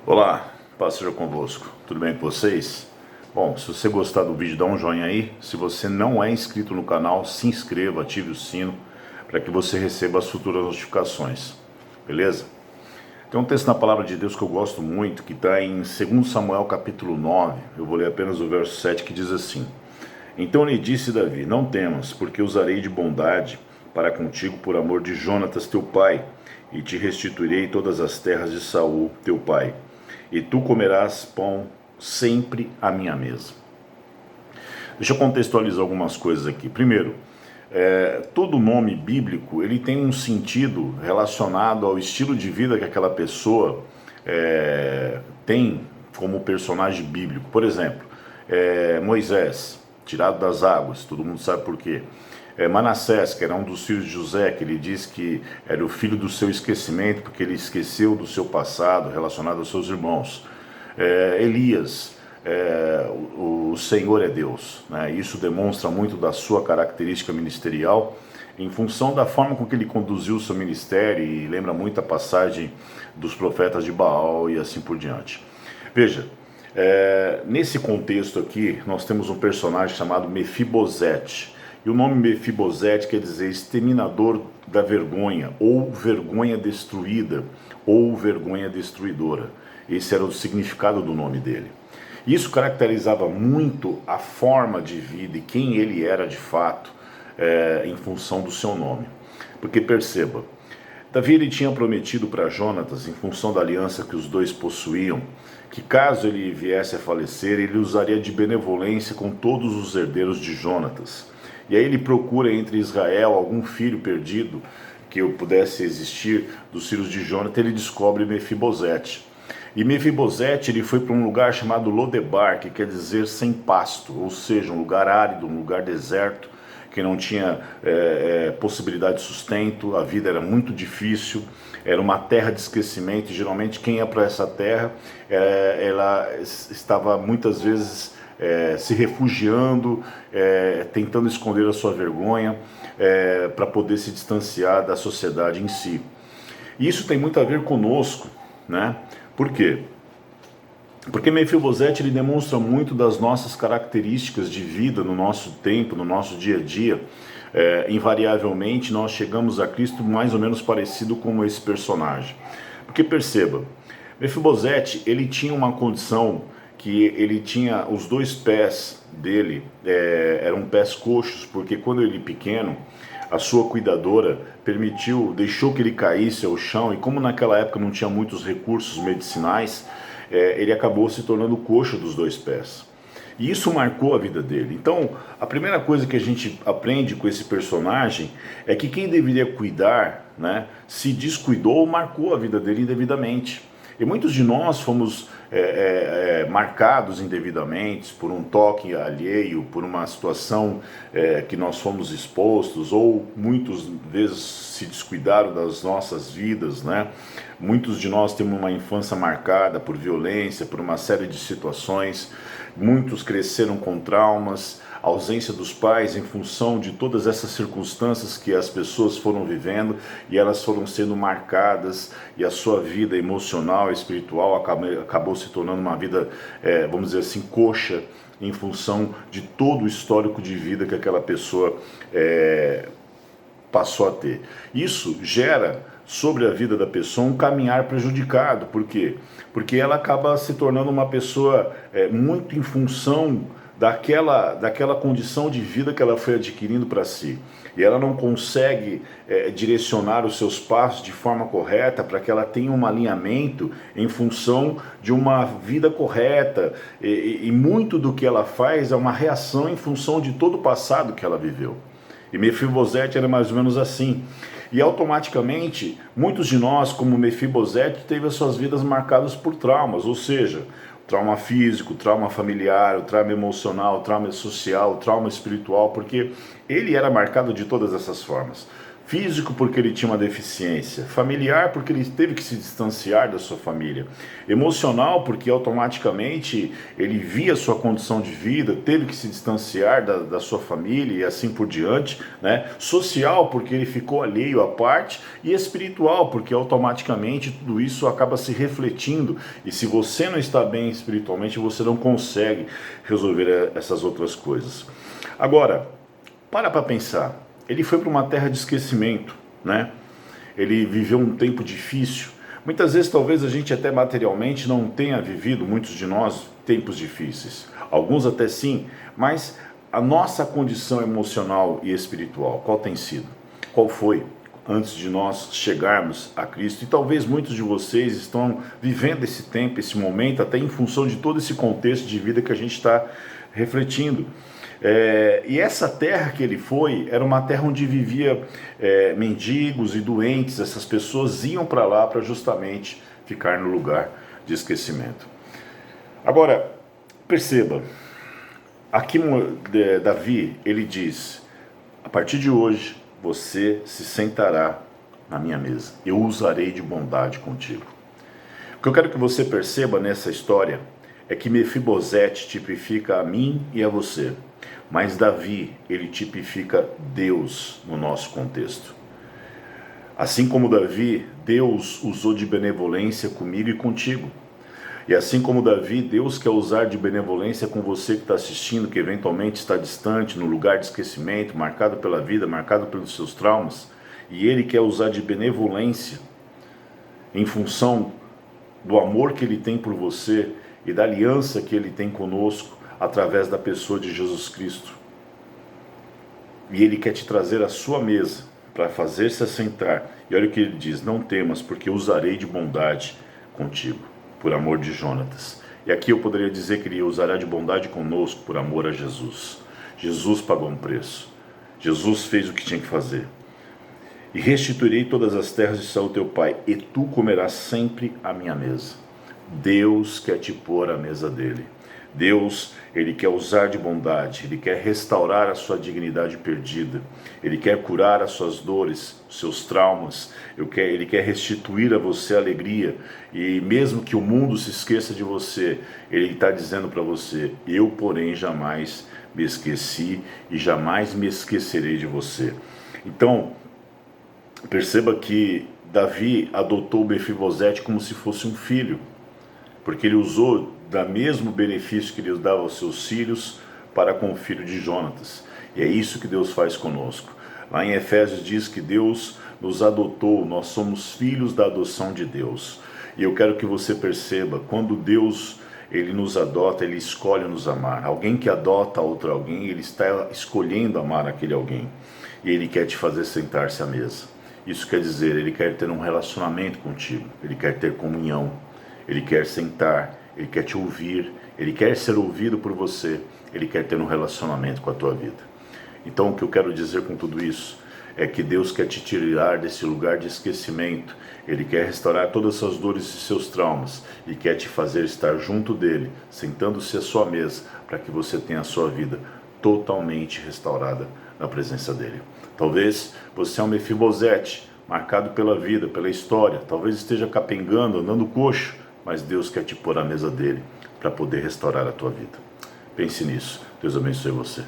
Olá, paz seja convosco. Tudo bem com vocês? Bom, se você gostar do vídeo, dá um joinha aí. Se você não é inscrito no canal, se inscreva, ative o sino para que você receba as futuras notificações. Beleza? Tem um texto na palavra de Deus que eu gosto muito, que está em 2 Samuel capítulo 9. Eu vou ler apenas o verso 7, que diz assim: Então lhe disse Davi: Não temas, porque usarei de bondade para contigo por amor de Jonatas teu pai, e te restituirei todas as terras de Saul teu pai, e tu comerás pão sempre à minha mesa. Deixa eu contextualizar algumas coisas aqui. Primeiro, todo nome bíblico ele tem um sentido relacionado ao estilo de vida que aquela pessoa tem como personagem bíblico. Por exemplo, Moisés, tirado das águas, todo mundo sabe por quê. Manassés, que era um dos filhos de José, que ele diz que era o filho do seu esquecimento, porque ele esqueceu do seu passado relacionado aos seus irmãos. Elias, o Senhor é Deus, né? Isso demonstra muito da sua característica ministerial, em função da forma com que ele conduziu o seu ministério, e lembra muito a passagem dos profetas de Baal e assim por diante. Veja, nesse contexto aqui, nós temos um personagem chamado Mefibosete. E o nome Mefibosete quer dizer exterminador da vergonha, ou vergonha destruída, ou vergonha destruidora. Esse era o significado do nome dele. Isso caracterizava muito a forma de vida e quem ele era de fato, em função do seu nome. Porque perceba, Davi ele tinha prometido para Jonatas, em função da aliança que os dois possuíam, que caso ele viesse a falecer, ele usaria de benevolência com todos os herdeiros de Jonatas. E aí ele procura entre Israel algum filho perdido que pudesse existir dos filhos de Jonatas. Ele descobre Mefibosete. E Mefibosete ele foi para um lugar chamado Lodebar, que quer dizer sem pasto, ou seja, um lugar árido, um lugar deserto, que não tinha possibilidade de sustento, a vida era muito difícil, era uma terra de esquecimento, e geralmente quem ia para essa terra, ela estava muitas vezes se refugiando, tentando esconder a sua vergonha, para poder se distanciar da sociedade em si. E isso tem muito a ver conosco, né? Por quê? Porque Mefibosete ele demonstra muito das nossas características de vida no nosso tempo, no nosso dia a dia. Invariavelmente nós chegamos a Cristo mais ou menos parecido com esse personagem. Porque perceba, Mefibosete ele tinha uma condição que ele tinha os dois pés dele, eram pés coxos, porque quando ele pequeno, a sua cuidadora deixou que ele caísse ao chão, e como naquela época não tinha muitos recursos medicinais, ele acabou se tornando coxo dos dois pés. E isso marcou a vida dele. Então, a primeira coisa que a gente aprende com esse personagem é que quem deveria cuidar, né, se descuidou, marcou a vida dele indevidamente. E muitos de nós fomos marcados indevidamente por um toque alheio, por uma situação que nós fomos expostos, ou muitas vezes se descuidaram das nossas vidas, né? Muitos de nós temos uma infância marcada por violência, por uma série de situações. Muitos cresceram com traumas, ausência dos pais em função de todas essas circunstâncias que as pessoas foram vivendo, e elas foram sendo marcadas, e a sua vida emocional e espiritual acabou se tornando uma vida, vamos dizer assim, coxa, em função de todo o histórico de vida que aquela pessoa passou a ter. Isso gera sobre a vida da pessoa um caminhar prejudicado. Por quê? Porque ela acaba se tornando uma pessoa muito em função daquela condição de vida que ela foi adquirindo para si. E ela não consegue direcionar os seus passos de forma correta para que ela tenha um alinhamento em função de uma vida correta. E muito do que ela faz é uma reação em função de todo o passado que ela viveu. E Mefibosete era mais ou menos assim. E automaticamente, muitos de nós, como Mefibosete, teve as suas vidas marcadas por traumas, ou seja, trauma físico, trauma familiar, o trauma emocional, o trauma social, o trauma espiritual, porque ele era marcado de todas essas formas. Físico, porque ele tinha uma deficiência. Familiar, porque ele teve que se distanciar da sua família. Emocional, porque automaticamente ele via sua condição de vida, teve que se distanciar da sua família e assim por diante, né? Social, porque ele ficou alheio à parte. E espiritual, porque automaticamente tudo isso acaba se refletindo. E se você não está bem espiritualmente, você não consegue resolver essas outras coisas. Agora, para pensar. Ele foi para uma terra de esquecimento, né? Ele viveu um tempo difícil. Muitas vezes, talvez a gente até materialmente não tenha vivido, muitos de nós, tempos difíceis. Alguns até sim, mas a nossa condição emocional e espiritual, qual tem sido? Qual foi antes de nós chegarmos a Cristo? E talvez muitos de vocês estão vivendo esse tempo, esse momento, até em função de todo esse contexto de vida que a gente está refletindo. E essa terra que ele foi era uma terra onde vivia mendigos e doentes. Essas pessoas iam para lá para justamente ficar no lugar de esquecimento. Agora, perceba, aqui Davi, ele diz: a partir de hoje você se sentará na minha mesa, eu usarei de bondade contigo. O que eu quero que você perceba nessa história é que Mefibosete tipifica a mim e a você. Mas Davi, ele tipifica Deus no nosso contexto. Assim como Davi, Deus usou de benevolência comigo e contigo. E assim como Davi, Deus quer usar de benevolência com você que está assistindo, que eventualmente está distante, no lugar de esquecimento, marcado pela vida, marcado pelos seus traumas. E Ele quer usar de benevolência em função do amor que Ele tem por você e da aliança que Ele tem conosco, através da pessoa de Jesus Cristo. E Ele quer te trazer à sua mesa, para fazer-se assentar. E olha o que Ele diz: não temas, porque usarei de bondade contigo, por amor de Jonatas. E aqui eu poderia dizer que Ele usará de bondade conosco, por amor a Jesus. Jesus pagou um preço. Jesus fez o que tinha que fazer. E restituirei todas as terras de Saul teu pai, e tu comerás sempre à minha mesa. Deus quer te pôr à mesa dele. Deus, Ele quer usar de bondade, Ele quer restaurar a sua dignidade perdida, Ele quer curar as suas dores, os seus traumas, Ele quer restituir a você a alegria. E mesmo que o mundo se esqueça de você, Ele está dizendo para você: eu, porém, jamais me esqueci e jamais me esquecerei de você. Então, perceba que Davi adotou Mefibosete como se fosse um filho, porque ele usou do mesmo benefício que ele dava aos seus filhos para com o filho de Jonatas. E é isso que Deus faz conosco. Lá em Efésios diz que Deus nos adotou, nós somos filhos da adoção de Deus. E eu quero que você perceba, quando Deus Ele nos adota, Ele escolhe nos amar. Alguém que adota outro alguém, Ele está escolhendo amar aquele alguém. E Ele quer te fazer sentar-se à mesa. Isso quer dizer, Ele quer ter um relacionamento contigo, Ele quer ter comunhão, Ele quer sentar, Ele quer te ouvir, Ele quer ser ouvido por você, Ele quer ter um relacionamento com a tua vida. Então o que eu quero dizer com tudo isso é que Deus quer te tirar desse lugar de esquecimento, Ele quer restaurar todas as suas dores e seus traumas e quer te fazer estar junto dEle, sentando-se à sua mesa, para que você tenha a sua vida totalmente restaurada na presença dEle. Talvez você é um Mefibosete, marcado pela vida, pela história, talvez esteja capengando, andando coxo, mas Deus quer te pôr à mesa dEle para poder restaurar a tua vida. Pense nisso. Deus abençoe você.